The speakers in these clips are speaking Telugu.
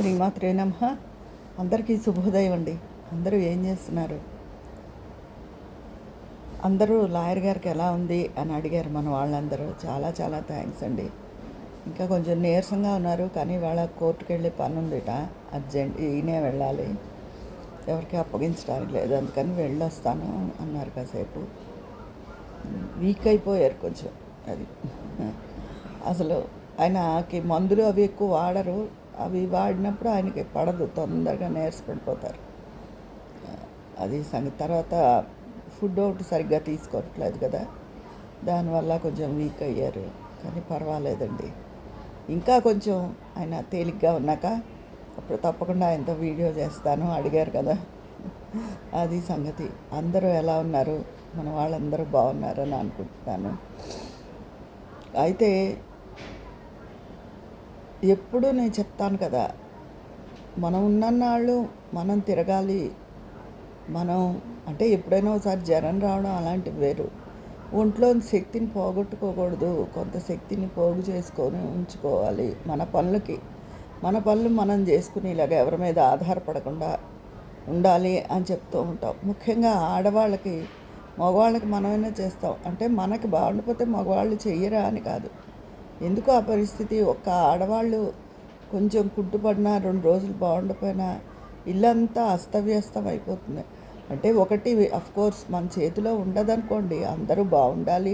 శ్రీమాత్రే నమః. అందరికీ శుభోదయం అండి. అందరూ ఏం చేస్తున్నారు? అందరూ లాయర్ గారికి ఎలా ఉంది అని అడిగారు మన వాళ్ళందరూ. చాలా చాలా థ్యాంక్స్ అండి. ఇంకా కొంచెం నీరసంగా ఉన్నారు, కానీ వాళ్ళ కోర్టుకు వెళ్ళే పని ఉందిట, అర్జెంట్. ఈయనే వెళ్ళాలి, ఎవరికి అప్పగించడానికి లేదు, అందుకని వెళ్ళొస్తాను అన్నారు. కాసేపు వీక్ అయిపోయారు కొంచెం. అది అసలు ఆయనకి మందులు అవి ఎక్కువ వాడరు, అవి వాడినప్పుడు ఆయనకి పడదు, తొందరగా నీరసపడిపోతారు. అది సంగతి. తర్వాత ఫుడ్ ఒకటి సరిగ్గా తీసుకోవట్లేదు కదా, దానివల్ల కొంచెం వీక్ అయ్యారు, కానీ పర్వాలేదండి. ఇంకా కొంచెం ఆయన తేలిగ్గా ఉన్నాక అప్పుడు తప్పకుండా ఆయనతో వీడియో చేస్తాను. అడిగారు కదా, అది సంగతి. అందరూ ఎలా ఉన్నారు? మన వాళ్ళందరూ బాగున్నారని అనుకుంటున్నాను. అయితే ఎప్పుడు నేను చెప్తాను కదా, మనం ఉన్నన్నాళ్ళు మనం తిరగాలి. మనం అంటే ఎప్పుడైనా ఒకసారి జ్వరం రావడం అలాంటివి వేరు. ఒంట్లోని శక్తిని పోగొట్టుకోకూడదు, కొంత శక్తిని పోగు చేసుకొని ఉంచుకోవాలి. మన పనులు మనం చేసుకుని ఇలాగ ఎవరి మీద ఆధారపడకుండా ఉండాలి అని చెప్తూ ఉంటాం. ముఖ్యంగా ఆడవాళ్ళకి, మగవాళ్ళకి మనమైనా చేస్తాం. అంటే మనకి బాగుండిపోతే మగవాళ్ళు చెయ్యరా అని కాదు. ఎందుకు ఆ పరిస్థితి? ఒక్క ఆడవాళ్ళు కొంచెం కుంటుపడినా, 2 రోజులు బాగుండిపోయినా ఇల్లంతా అస్తవ్యస్తం అయిపోతుంది. అంటే ఒకటి అఫ్కోర్స్ మన చేతిలో ఉండదనుకోండి, అందరూ బాగుండాలి,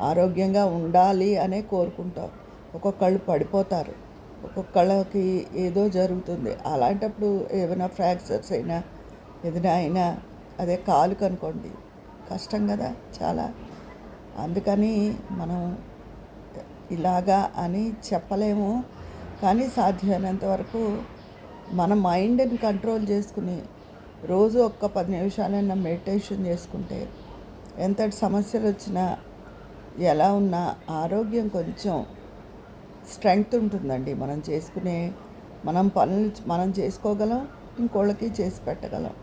ఆరోగ్యంగా ఉండాలి అనే కోరుకుంటాం. ఒక్కొక్కళ్ళు పడిపోతారు, ఒక్కొక్కళ్ళకి ఏదో జరుగుతుంది. అలాంటప్పుడు ఏమైనా ఫ్రాక్చర్స్ అయినా ఏదైనా అయినా, అదే కాలుకు అనుకోండి, కష్టం కదా చాలా. అందుకని మనం ఇలాగా అని చెప్పలేము, కానీ సాధ్యమైనంత వరకు మన మైండ్ని కంట్రోల్ చేసుకుని రోజు ఒక్క 10 నిమిషాలైనా మెడిటేషన్ చేసుకుంటే ఎంతటి సమస్యలు వచ్చినా, ఎలా ఉన్నా ఆరోగ్యం కొంచెం స్ట్రెంగ్త్ ఉంటుందండి. మనం పనులు మనం చేసుకోగలం, ఇంకోళ్ళకి చేసి పెట్టగలం.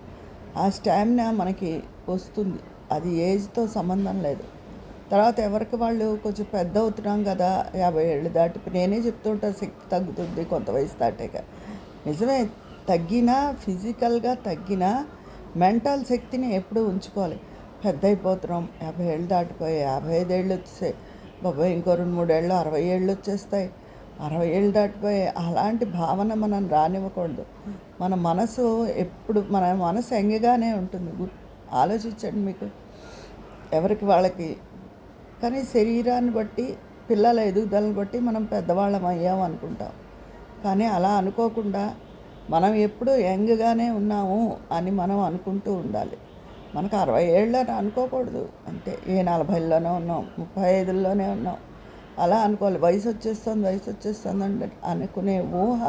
ఆ స్టామినా మనకి వస్తుంది. అది ఏజ్తో సంబంధం లేదు. తర్వాత ఎవరికి వాళ్ళు కొంచెం పెద్ద అవుతున్నాం కదా, 50 ఏళ్ళు దాటి, నేనే చెప్తుంటా, శక్తి తగ్గుతుంది కొంత వయసు దాటాక. నిజమే, తగ్గినా, ఫిజికల్గా తగ్గినా మెంటల్ శక్తిని ఎప్పుడూ ఉంచుకోవాలి. పెద్ద అయిపోతున్నాం, 50 ఏళ్ళు దాటిపోయి 55 ఏళ్ళు వచ్చేసాయి, బాబాయ్ ఇంకో 2-3 ఏళ్ళు 60 ఏళ్ళు వచ్చేస్తాయి, 60 ఏళ్ళు దాటిపోయి అలాంటి భావన మనం రానివ్వకూడదు. మన మనసు ఎంగగానే ఉంటుంది. ఆలోచించండి, మీకు ఎవరికి వాళ్ళకి. కానీ శరీరాన్ని బట్టి, పిల్లల ఎదుగుదలను బట్టి మనం పెద్దవాళ్ళం అయ్యాం అనుకుంటాం. కానీ అలా అనుకోకుండా మనం ఎప్పుడు యంగ్గానే ఉన్నాము అని మనం అనుకుంటూ ఉండాలి. మనకు 60 ఏళ్ళని అనుకోకూడదు. అంటే 40లోనే ఉన్నాం, 35లోనే ఉన్నాం అలా అనుకోవాలి. వయసు వచ్చేస్తుంది అంటే అనుకునే ఊహ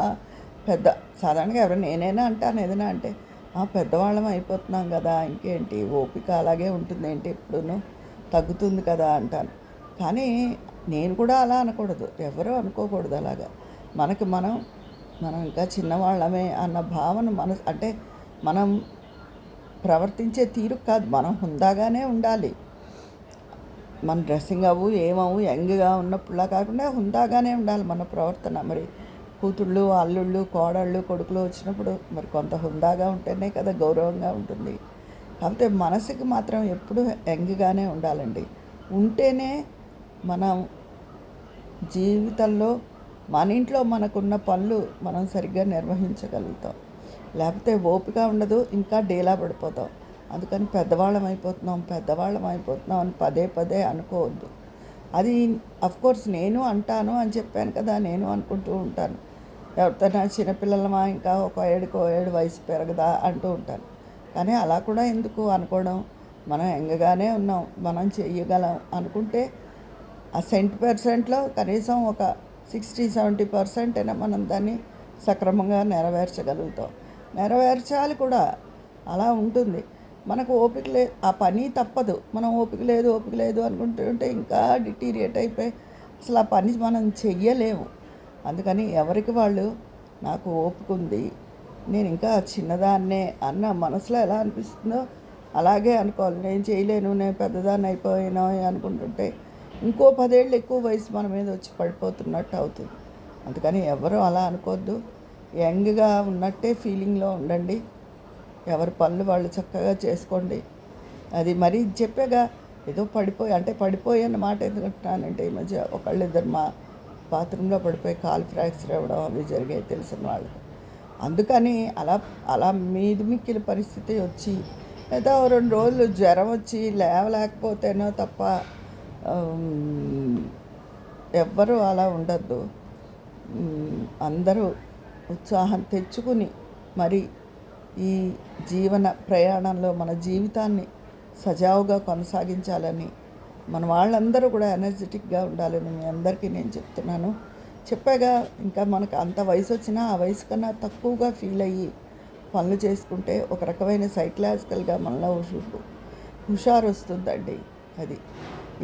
పెద్ద. సాధారణంగా ఎవరు నేనైనా అంటాను ఏదైనా అంటే, పెద్దవాళ్ళం అయిపోతున్నాం కదా, ఇంకేంటి ఓపిక అలాగే ఉంటుంది ఏంటి, ఎప్పుడూ తగ్గుతుంది కదా అంటాను. కానీ నేను కూడా అలా అనకూడదు, ఎవరూ అనుకోకూడదు అలాగా. మనం ఇంకా చిన్నవాళ్ళమే అన్న భావన అంటే మనం ప్రవర్తించే తీరు కాదు, మనం హుందాగానే ఉండాలి. మన డ్రెస్సింగ్ ఏమవు యంగ్గా ఉన్నప్పుడులా కాకుండా హుందాగానే ఉండాలి మన ప్రవర్తన. మరి కూతుళ్ళు, అల్లుళ్ళు, కోడళ్ళు, కొడుకులు వచ్చినప్పుడు మరి కొంత హుందాగా ఉంటేనే కదా గౌరవంగా ఉంటుంది. కాకపోతే మనసుకి మాత్రం ఎప్పుడూ యంగ్గానే ఉండాలండి. ఉంటేనే మనం జీవితంలో మన ఇంట్లో మనకున్న పనులు మనం సరిగ్గా నిర్వహించగలుగుతాం. లేకపోతే ఓపిక ఉండదు, ఇంకా డీలా పడిపోతాం. అందుకని పెద్దవాళ్ళం అయిపోతున్నాం అని పదే అనుకోవద్దు. అది అఫ్కోర్స్ నేను అంటాను అని చెప్పాను కదా, నేను అనుకుంటూ ఉంటాను. ఎవరితోనా చిన్నపిల్లలమా, ఇంకా ఒక ఏడు వయసు పెరగదా అంటూ ఉంటాను. కానీ అలా కూడా ఎందుకు అనుకోవడం? మనం యంగ్గానే ఉన్నాం, మనం చెయ్యగలం అనుకుంటే ఆ 100%లో కనీసం ఒక 60-70% అయినా మనం దాన్ని సక్రమంగా నెరవేర్చగలుగుతాం. నెరవేర్చాలి కూడా, అలా ఉంటుంది. మనకు ఓపిక లేదు, ఆ పని తప్పదు. మనం ఓపిక లేదు అనుకుంటుంటే ఇంకా డిటీరియేట్ అయిపోయి అసలు ఆ పని మనం చెయ్యలేము. అందుకని ఎవరికి వాళ్ళు, నాకు ఓపిక ఉంది, నేను ఇంకా చిన్నదాన్నే అన్న మనసులో ఎలా అనిపిస్తుందో అలాగే అనుకోవాలి. నేను చేయలేను, నేను పెద్దదాన్ని అయిపోయినా అనుకుంటుంటే ఇంకో 10 ఏళ్ళు ఎక్కువ వయసు మన మీద వచ్చి పడిపోతున్నట్టు అవుతుంది. అందుకని ఎవరు అలా అనుకోవద్దు. యంగ్గా ఉన్నట్టే ఫీలింగ్లో ఉండండి. ఎవరి పనులు వాళ్ళు చక్కగా చేసుకోండి. అది మరీ చెప్పాగా ఏదో పడిపోయి అన్న మాట ఎందుకంటున్నానంటే, ఈ మధ్య ఒకళ్ళిద్దరు మా బాత్రూంలో పడిపోయి కాలు ఫ్రాక్చర్ అవ్వడం అవి జరిగాయి తెలిసిన వాళ్ళు. అందుకని అలా అలా మిక్కిలి పరిస్థితి వచ్చి లేదా 2 రోజులు జ్వరం వచ్చి లేవలేకపోతేనో తప్ప ఎవ్వరూ అలా ఉండద్దు. అందరూ ఉత్సాహం తెచ్చుకుని మరి ఈ జీవన ప్రయాణంలో మన జీవితాన్ని సజావుగా కొనసాగించాలని, మన వాళ్ళందరూ కూడా ఎనర్జెటిక్గా ఉండాలని మీ అందరికీ నేను చెప్తున్నాను. చెప్పాగా, ఇంకా మనకు అంత వయసు వచ్చినా ఆ వయసు కన్నా తక్కువగా ఫీల్ అయ్యి పనులు చేసుకుంటే ఒక రకమైన సైకలాజికల్గా మనలో హుషారు వస్తుందండి.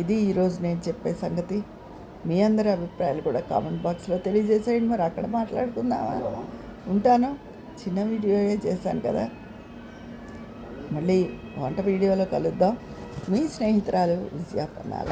ఇది ఈరోజు నేను చెప్పే సంగతి. మీ అందరి అభిప్రాయాలు కూడా కామెంట్ బాక్స్లో తెలియజేసేయండి. మరి అక్కడ మాట్లాడుకుందామా? ఉంటాను. చిన్న వీడియోయే చేశాను కదా. మళ్ళీ వంట వీడియోలో కలుద్దాం. మీ స్నేహితురాలు విజయ పన్నాల.